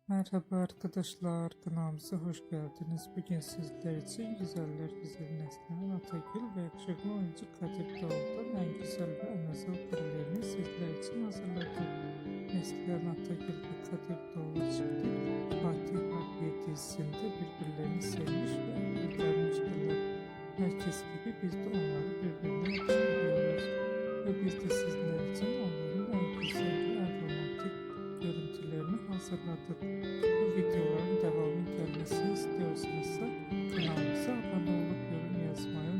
Merhaba arkadaşlar, kanalımıza hoş geldiniz. Bugün sizler için Güzeller Güzeli Neslihan Atagül ve yakışıklı oyuncu Kadir Doğulu'dan en güzel ve en özel karelerini sizler için hazırladık. Neslihan Atagül ve Kadir Doğulu çifti Fatih Harbiye dizisinde birbirlerini sevmiş ve evlenmiştiler. Herkes gibi biz de onları birbirine yakıştırıyoruz. Ve biz de sizler için onların en güzel ve en romantik görüntülerini hazırladık. Bu videoların devamı gelmesini istiyorsanız kanalımıza abone olup yorum yazmayı